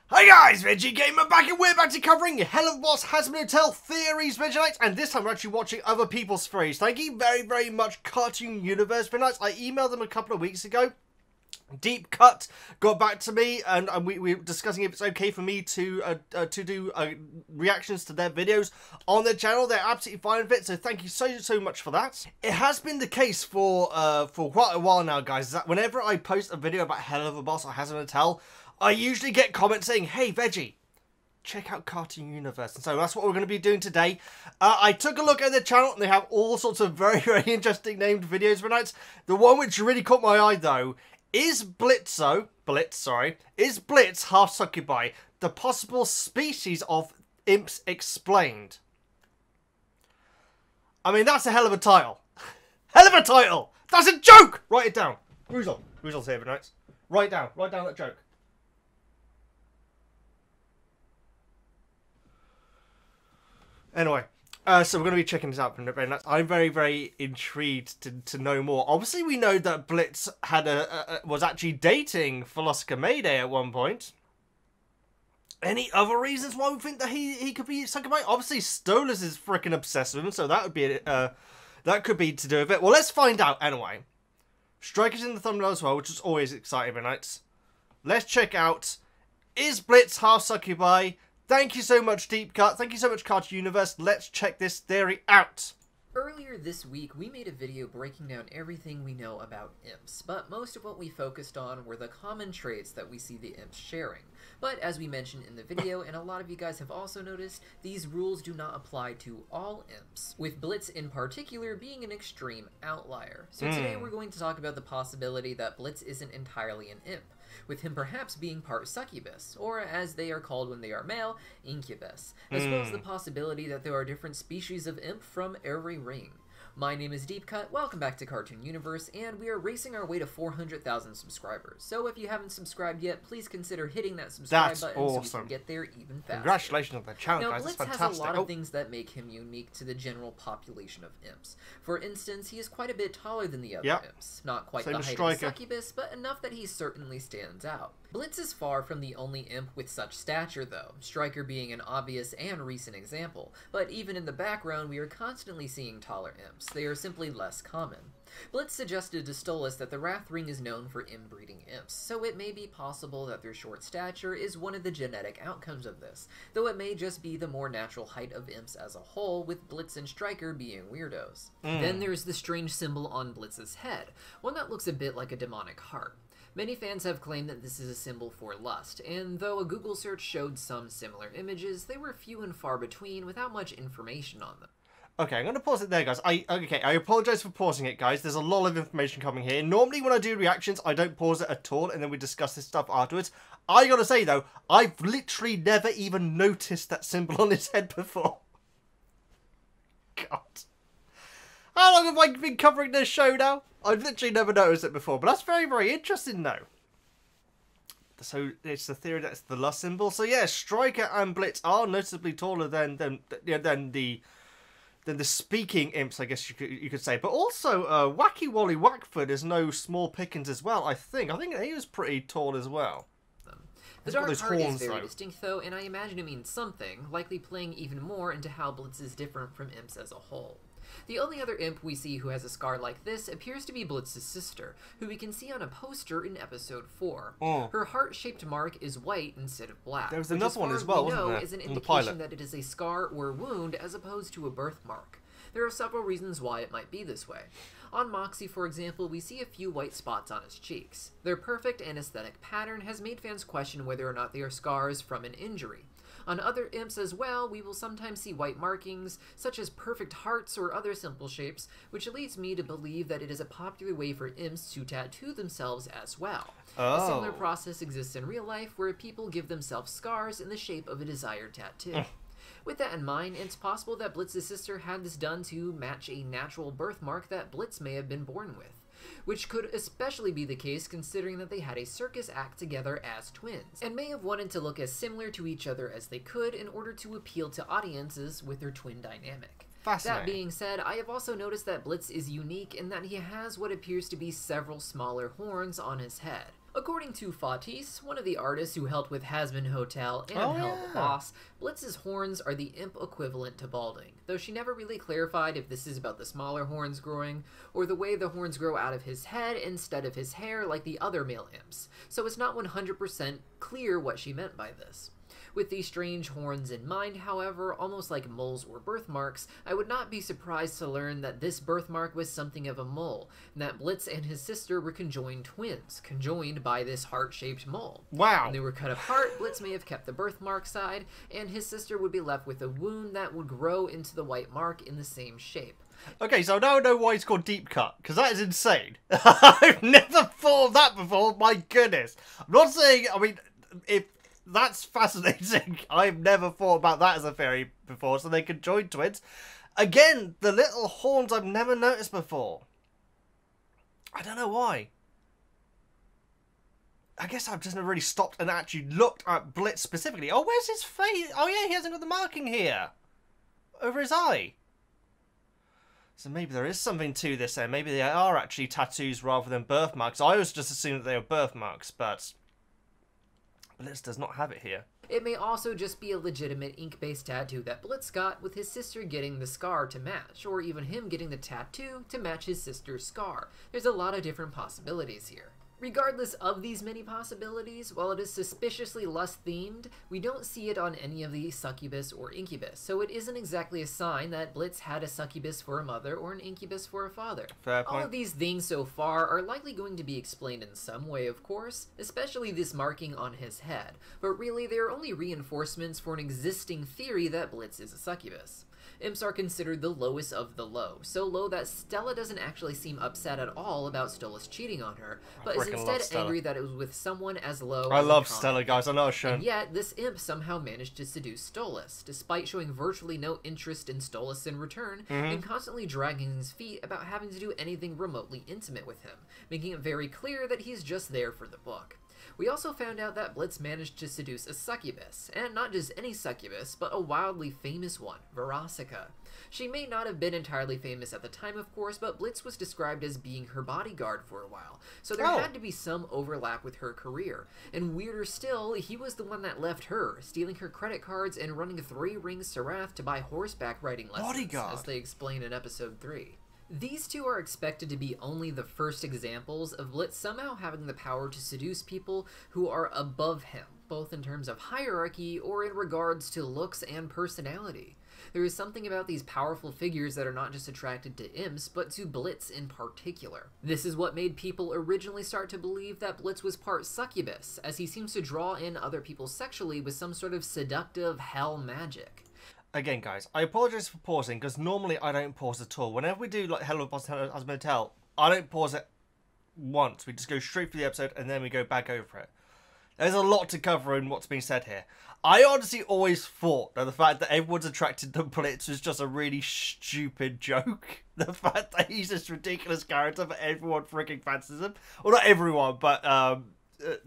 Hey guys, Veggie Gamer back, and we're back to covering Helluva Boss Hasbro Hotel Theories VEGGIEKNIGHTS, and this time we're actually watching other people's theories. Thank you very much, Cartoon Universe VEGGIEKNIGHTS. I emailed them a couple of weeks ago. Deep Cut got back to me, and we were discussing if it's okay for me to do reactions to their videos on their channel. They're absolutely fine with it, so thank you so much for that. It has been the case for quite a while now, guys, that whenever I post a video about Helluva Boss or Hasbro Hotel, I usually get comments saying, hey Veggie, check out Cartoon Universe. And so that's what we're going to be doing today. I took a look at their channel, and they have all sorts of very interesting named videos for nights. The one which really caught my eye though is Blitz half succubi, the possible species of imps explained. I mean, that's a hell of a title. Hell of a title! That's a joke! Write it down. Ruzel's here for nights. Write down that joke. Anyway, so we're going to be checking this out from very nice. I'm very intrigued to know more. Obviously, we know that Blitz had was actually dating Philosopher Mayday at one point. Any other reasons why we think that he could be succubi? Obviously, Stolas is freaking obsessed with him, so that would be that could be to do with it. Well, let's find out anyway. Striker's in the thumbnail as well, which is always exciting for nights. Let's check out, is Blitz half succubi? Thank you so much, Deep Cut. Thank you so much, Cartoon Universe. Let's check this theory out. Earlier this week, we made a video breaking down everything we know about imps, but most of what we focused on were the common traits that we see the imps sharing. But as we mentioned in the video, and a lot of you guys have also noticed, these rules do not apply to all imps, with Blitz in particular being an extreme outlier. So today we're going to talk about the possibility that Blitz isn't entirely an imp, with him perhaps being part succubus, or as they are called when they are male, incubus, as well as the possibility that there are different species of imp from every ring. My name is Deep Cut, welcome back to Cartoon Universe, and we are racing our way to 400,000 subscribers. So if you haven't subscribed yet, please consider hitting that subscribe button so we can get there even faster. Congratulations on the channel, guys. Blitz has a lot of things that make him unique to the general population of imps. For instance, he is quite a bit taller than the other imps. Not quite the height of Succubus, but enough that he certainly stands out. Blitz is far from the only imp with such stature, though, Striker being an obvious and recent example, but even in the background we are constantly seeing taller imps. They are simply less common. Blitz suggested to Stolas that the Wrath Ring is known for inbreeding imps, so it may be possible that their short stature is one of the genetic outcomes of this, though it may just be the more natural height of imps as a whole, with Blitz and Striker being weirdos. Then there's the strange symbol on Blitz's head, one that looks a bit like a demonic heart. Many fans have claimed that this is a symbol for lust, and though a Google search showed some similar images, they were few and far between without much information on them. Okay, I'm going to pause it there, guys. I apologise for pausing it, guys. There's a lot of information coming here. Normally, when I do reactions, I don't pause it at all, and then we discuss this stuff afterwards. I got to say, though, I've literally never even noticed that symbol on his head before. God. How long have I been covering this show now? I've literally never noticed it before, but that's very interesting, though. So it's the theory that's the lust symbol. So yeah, Striker and Blitz are noticeably taller than the speaking imps, I guess you could say. But also, Wacky Wally Wackford is no small pickings as well. I think he was pretty tall as well. The dark heart is very distinct, though, and I imagine it means something, likely playing even more into how Blitz is different from imps as a whole. The only other imp we see who has a scar like this appears to be Blitz's sister, who we can see on a poster in episode 4. Her heart-shaped mark is white instead of black. There was another one as well, wasn't there? Is an indication that it is a scar or wound as opposed to a birthmark. There are several reasons why it might be this way. On Moxie, for example, we see a few white spots on his cheeks. Their perfect and aesthetic pattern has made fans question whether or not they are scars from an injury. On other imps as well, we will sometimes see white markings, such as perfect hearts or other simple shapes, which leads me to believe that it is a popular way for imps to tattoo themselves as well. A similar process exists in real life, where people give themselves scars in the shape of a desired tattoo. With that in mind, it's possible that Blitz's sister had this done to match a natural birthmark that Blitz may have been born with, which could especially be the case considering that they had a circus act together as twins, and may have wanted to look as similar to each other as they could in order to appeal to audiences with their twin dynamic. That being said, I have also noticed that Blitz is unique in that he has what appears to be several smaller horns on his head. According to Fatis, one of the artists who helped with Hasbin Hotel and Helluva Boss, Blitz's horns are the imp equivalent to balding, though she never really clarified if this is about the smaller horns growing, or the way the horns grow out of his head instead of his hair like the other male imps, so it's not 100% clear what she meant by this. With these strange horns in mind, however, almost like moles or birthmarks, I would not be surprised to learn that this birthmark was something of a mole, and that Blitz and his sister were conjoined twins, conjoined by this heart-shaped mole. Wow. When they were cut apart, Blitz may have kept the birthmark side, and his sister would be left with a wound that would grow into the white mark in the same shape. Okay, so now I know why it's called deep cut, because that is insane. I've never thought of that before, my goodness. I'm not saying, I mean, if that's fascinating. I've never thought about that as a theory before, so they could join twins. Again, the little horns I've never noticed before. I don't know why. I guess I've just never really stopped and actually looked at Blitz specifically. Oh, where's his face? Oh yeah, he hasn't got the marking here. Over his eye. So maybe there is something to this there. Maybe they are actually tattoos rather than birthmarks. I always just assumed that they were birthmarks, but Blitz does not have it here. It may also just be a legitimate ink-based tattoo that Blitz got, with his sister getting the scar to match, or even him getting the tattoo to match his sister's scar. There's a lot of different possibilities here. Regardless of these many possibilities, while it is suspiciously lust-themed, we don't see it on any of the succubus or incubus, so it isn't exactly a sign that Blitz had a succubus for a mother or an incubus for a father. Fair point. All of these things so far are likely going to be explained in some way, of course, especially this marking on his head, but really they are only reinforcements for an existing theory that Blitz is a succubus. Imps are considered the lowest of the low, so low that Stella doesn't actually seem upset at all about Stolas cheating on her, but is instead angry that it was with someone as low I as love a common Stella, guys. I know, Sean. And yet, this imp somehow managed to seduce Stolas, despite showing virtually no interest in Stolas in return, and constantly dragging his feet about having to do anything remotely intimate with him, making it very clear that he's just there for the book. We also found out that Blitz managed to seduce a succubus, and not just any succubus, but a wildly famous one, Verosica. She may not have been entirely famous at the time, of course, but Blitz was described as being her bodyguard for a while, so there had to be some overlap with her career. And weirder still, he was the one that left her, stealing her credit cards and running 3 rings to Wrath to buy horseback riding lessons, Bodyguard. as they explain in episode 3. These two are expected to be only the first examples of Blitz somehow having the power to seduce people who are above him, both in terms of hierarchy or in regards to looks and personality. There is something about these powerful figures that are not just attracted to imps, but to Blitz in particular. This is what made people originally start to believe that Blitz was part succubus, as he seems to draw in other people sexually with some sort of seductive hell magic. Again, guys, I apologize for pausing, because normally I don't pause at all. Whenever we do like Helluva Boss Hasbin Hotel, I don't pause it once. We just go straight through the episode and then we go back over it. There's a lot to cover in what's being said here. I honestly always thought that the fact that everyone's attracted to Blitz was just a really stupid joke. The fact that he's this ridiculous character that everyone freaking fancies him. Well, not everyone, but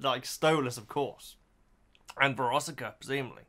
like Stolas, of course. And Verosica, presumably.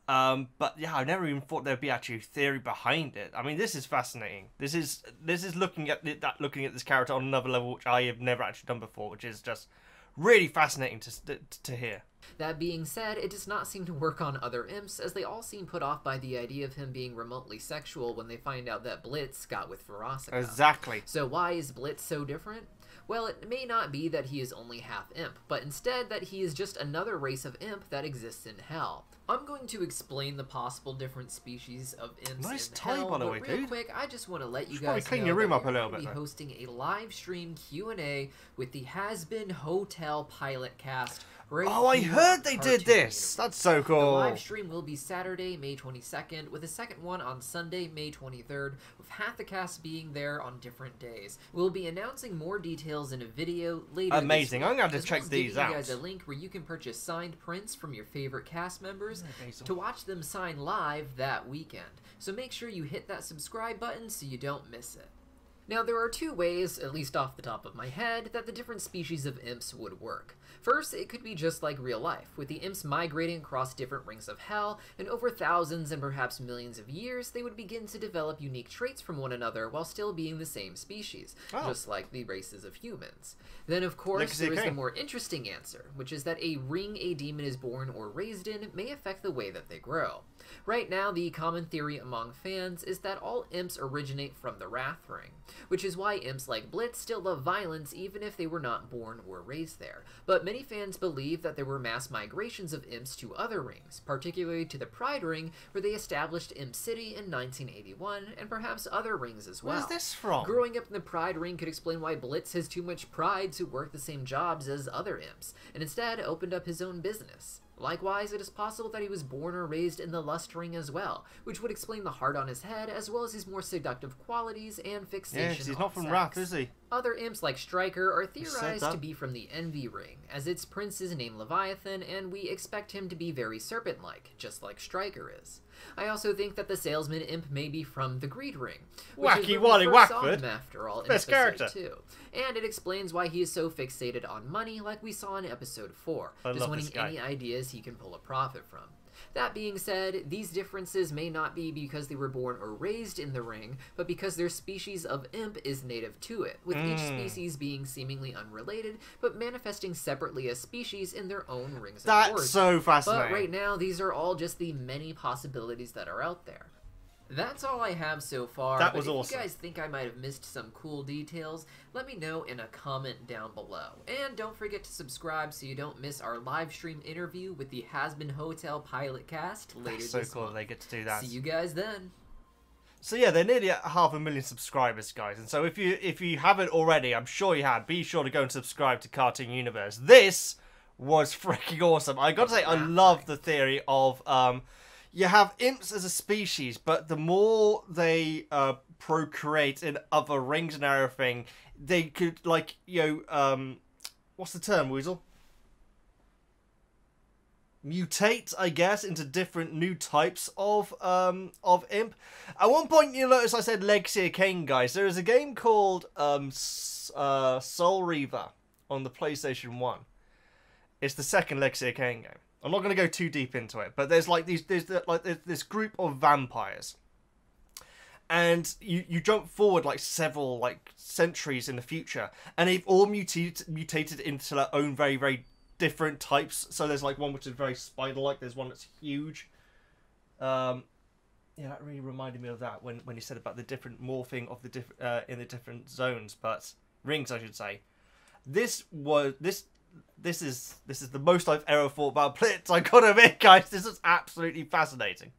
But yeah, I never even thought there'd be actually a theory behind it. I mean, this is fascinating. This is looking at this character on another level, which I have never actually done before, which is just really fascinating to hear. That being said, it does not seem to work on other imps, as they all seem put off by the idea of him being remotely sexual when they find out that Blitz got with Verosica. Exactly. So why is Blitz so different? Well, it may not be that he is only half imp, but instead that he is just another race of imp that exists in hell. I'm going to explain the possible different species of imps nice in tie, hell, by the but way, real dude. quick, I just want to let you Should probably guys clean know your room that up a we're little going to bit, be though. hosting a live stream Q&A with the Hasbin Hotel pilot cast. Right Oh, I here heard on they Cartoon did this. Universe. That's so The cool. live stream will be Saturday, May 22nd, with a second one on Sunday, May 23rd, with half the cast being there on different days. We'll be announcing more details in a video later Amazing. this week, I'm going to have as to well check as these giving out. you guys a link where you can purchase signed prints from your favorite cast members Basil. to watch them sign live that weekend. So make sure you hit that subscribe button so you don't miss it. Now, there are 2 ways, at least off the top of my head, that the different species of imps would work. First, it could be just like real life, with the imps migrating across different rings of hell, and over thousands and perhaps millions of years, they would begin to develop unique traits from one another while still being the same species, just like the races of humans. Then, of course, there is the more interesting answer, which is that a ring a demon is born or raised in may affect the way that they grow. Right now, the common theory among fans is that all imps originate from the Wrath Ring, which is why imps like Blitz still love violence even if they were not born or raised there. But many fans believe that there were mass migrations of imps to other rings, particularly to the Pride Ring, where they established Imp City in 1981, and perhaps other rings as well. Where's this from? Growing up in the Pride Ring could explain why Blitz has too much pride to work the same jobs as other imps, and instead opened up his own business. Likewise, it is possible that he was born or raised in the Lust Ring as well, which would explain the heart on his head, as well as his more seductive qualities and fixation on sex. He's not from Wrath, is he? Other imps like Striker are theorized to be from the Envy Ring, as its prince is named Leviathan, and we expect him to be very serpent-like, just like Striker is. I also think that the Salesman imp may be from the Greed Ring, which Wacky Wally Wackford, after all, in best character. 2. And it explains why he is so fixated on money, like we saw in episode 4, just wanting any ideas he can pull a profit from. That being said, these differences may not be because they were born or raised in the ring, but because their species of imp is native to it, with each species being seemingly unrelated, but manifesting separately as species in their own rings of origin. That's so fascinating. But right now, these are all just the many possibilities that are out there. That's all I have so far. That was awesome. awesome. If you guys think I might have missed some cool details, let me know in a comment down below. And don't forget to subscribe so you don't miss our live stream interview with the Has-Been Hotel pilot cast later this month. So cool they get to do that. See you guys then. So yeah, they're nearly at 500,000 subscribers, guys. And so if you haven't already, I'm sure you have, be sure to go and subscribe to Cartoon Universe. This was freaking awesome. I gotta say, I love the theory of you have imps as a species, but the more they procreate in other rings and everything, they could, like, what's the term, Weasel? Mutate, I guess, into different new types of imp. At one point, you'll notice I said Legacy of Kain, guys. There is a game called Soul Reaver on the PlayStation 1. It's the second Legacy of Kain game. I'm not going to go too deep into it, but there's this group of vampires, and you jump forward like several centuries in the future, and they've all mutated into their own very, very different types. So there's like one which is very spider-like. There's one that's huge. Yeah, that really reminded me of that when you said about the different morphing of the in the different zones, but rings, I should say. This is the most I've ever thought about Blitz. I gotta admit, guys, this is absolutely fascinating.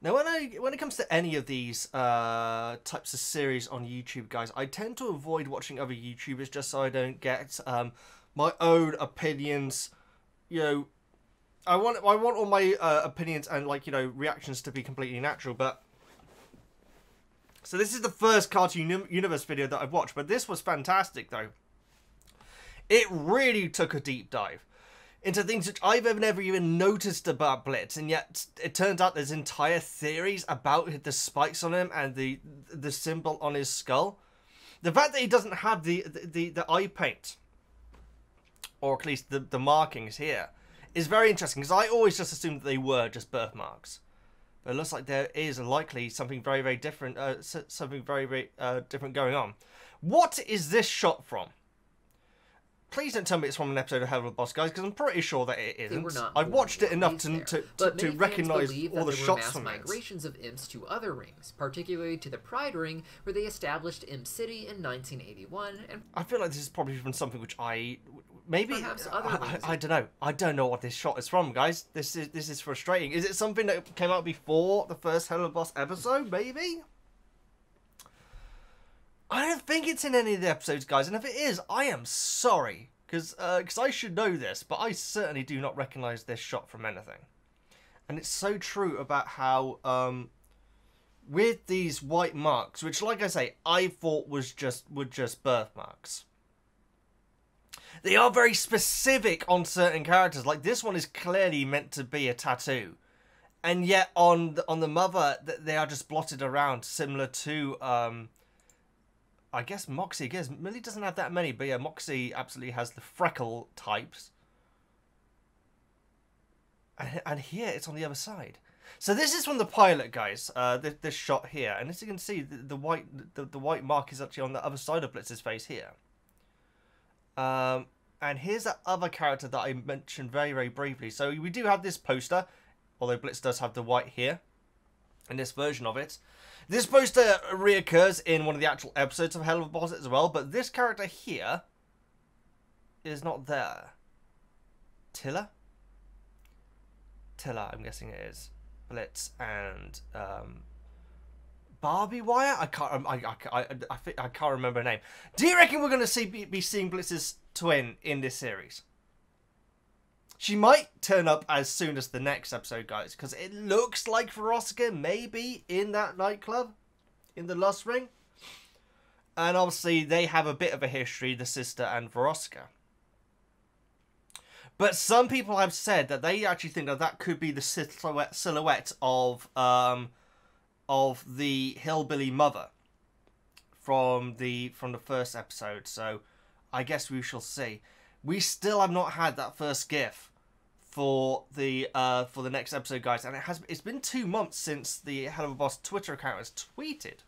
Now, when it comes to any of these types of series on YouTube, guys, I tend to avoid watching other YouTubers just so I don't get my own opinions. I want all my opinions and reactions to be completely natural. But so this is the first Cartoon Universe video that I've watched, but this was fantastic though. It really took a deep dive into things which I've never even noticed about Blitz, and yet it turns out there's entire theories about the spikes on him and the symbol on his skull. The fact that he doesn't have the eye paint, or at least the markings here, is very interesting, because I always just assumed that they were just birthmarks. But it looks like there is likely something very, very different, different going on. What is this shot from? Please don't tell me it's from an episode of Helluva Boss, guys, because I'm pretty sure that it isn't. I've watched it enough to recognise all the shots from it. Migrations of imps to other rings, particularly to the Pride Ring, where they established Imp City in 1981. And I feel like this is probably from something which I don't know. I don't know what this shot is from, guys. This is frustrating. Is it something that came out before the first Helluva Boss episode? Maybe. I don't think it's in any of the episodes, guys, and if it is, I am sorry, because I should know this, but I certainly do not recognise this shot from anything. And it's so true about how, with these white marks, which, like I say, I thought were just birthmarks, they are very specific on certain characters. Like, this one is clearly meant to be a tattoo, and yet on the mother, they are just blotted around, similar to, I guess Moxie. I guess Millie doesn't have that many, but yeah, Moxie absolutely has the freckle types. And here it's on the other side. So this is from the pilot, guys. This shot here, and as you can see, the white mark is actually on the other side of Blitz's face here. And here's that other character that I mentioned very, very briefly. So we do have this poster, although Blitz does have the white here in this version of it. This poster reoccurs in one of the actual episodes of Helluva Boss as well, but this character here is not there. Tiller, I'm guessing it is. Blitz and Barbie Wire. I can't remember her name. Do you reckon we're going to be seeing Blitz's twin in this series? She might turn up as soon as the next episode, guys, because it looks like Veronica may be in that nightclub in the Lust Ring, and obviously they have a bit of a history, the sister and Veronica. But some people have said that they actually think that that could be the silhouette of the hillbilly mother from the first episode. So I guess we shall see. We still have not had that first GIF for the next episode, guys, and it's been 2 months since the Helluva Boss Twitter account has tweeted.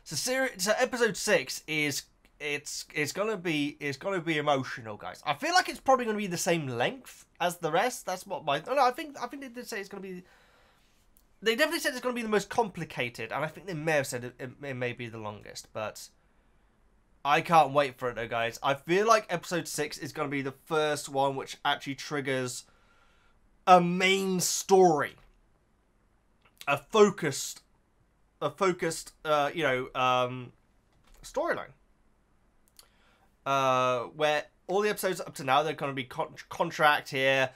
So episode 6 is. It's gonna be emotional, guys. I feel like it's probably gonna be the same length as the rest. That's what my I think they did say it's gonna be. They definitely said it's gonna be the most complicated, and I think they may have said it may be the longest. But I can't wait for it though, guys. I feel like episode 6 is gonna be the first one which actually triggers a main story, a focused storyline. Where all the episodes up to now, they're going to be contract here,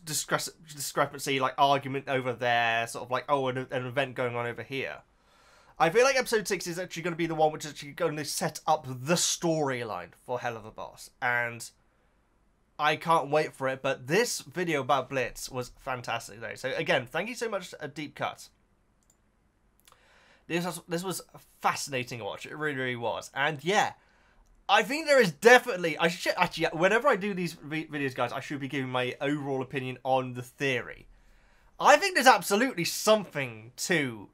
discrepancy, like argument over there, sort of like, oh, an event going on over here. I feel like episode 6 is actually going to be the one which is actually going to set up the storyline for Helluva Boss, and I can't wait for it. But this video about Blitz was fantastic though. So again, thank you so much, A Deep Cut. This was a fascinating watch. It really, really was. And yeah, I think there is definitely... I should actually, whenever I do these videos, guys, I should be giving my overall opinion on the theory. I think there's absolutely something to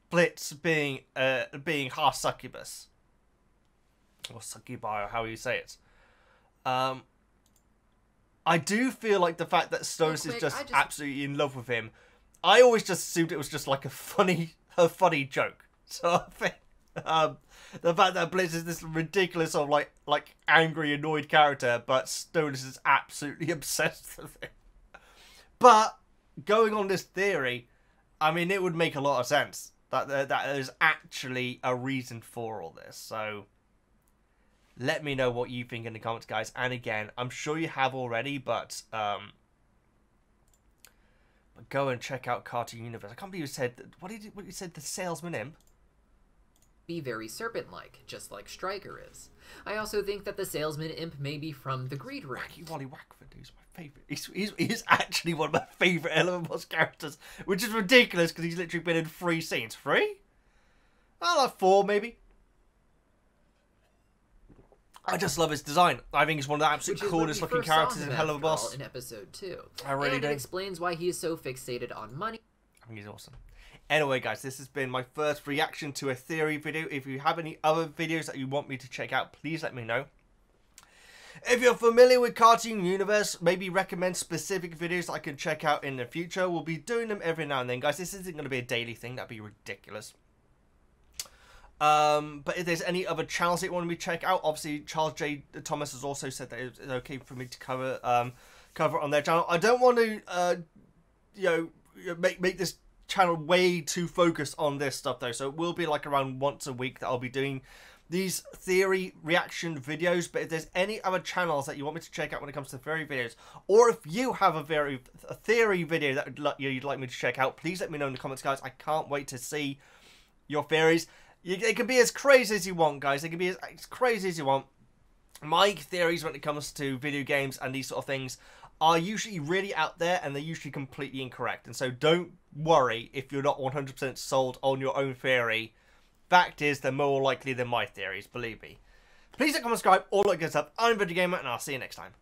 Blitz being half succubus, or succubi, or how you say it. I do feel like the fact that Stones is just absolutely in love with him. I always just assumed it was just like a funny joke. So I think the fact that Blitz is this ridiculous sort of like angry, annoyed character, but Stones is absolutely obsessed with him. But going on this theory, I mean, it would make a lot of sense that there's actually a reason for all this. So let me know what you think in the comments, guys. And again, I'm sure you have already, but go and check out Cartoon Universe. I can't believe you said what you said, the salesman imp. Be very serpent-like, just like Stryker is. I also think that the salesman imp may be from the Greed Ring. Wacky Wally Wackford, who's my favourite. He's actually one of my favourite Helluva Boss characters, which is ridiculous because he's literally been in 3 scenes. 3? I like 4 maybe. I just love his design. I think he's one of the absolute coolest looking characters in Helluva Boss. In episode 2. I really do. It explains why he is so fixated on money. I think he's awesome. Anyway, guys, this has been my first reaction to a theory video. If you have any other videos that you want me to check out, please let me know. If you're familiar with Cartoon Universe, maybe recommend specific videos that I can check out in the future. We'll be doing them every now and then, guys. This isn't going to be a daily thing. That'd be ridiculous. But if there's any other channels that you want me to check out, obviously Charles J. Thomas has also said that it's okay for me to cover it on their channel. I don't want to, make this channel way too focused on this stuff though, so it will be like around once a week that I'll be doing these theory reaction videos. But if there's any other channels that you want me to check out when it comes to theory videos, or if you have a theory video that you'd like me to check out, please let me know in the comments, guys. I can't wait to see your theories. They can be as crazy as you want, guys. They can be as crazy as you want. My theories when it comes to video games and these sort of things are usually really out there, and they're usually completely incorrect. And so don't worry if you're not 100% sold on your own theory. Fact is, they're more likely than my theories, believe me. Please like, comment, subscribe, all that good stuff. I'm VeggieGamer, and I'll see you next time.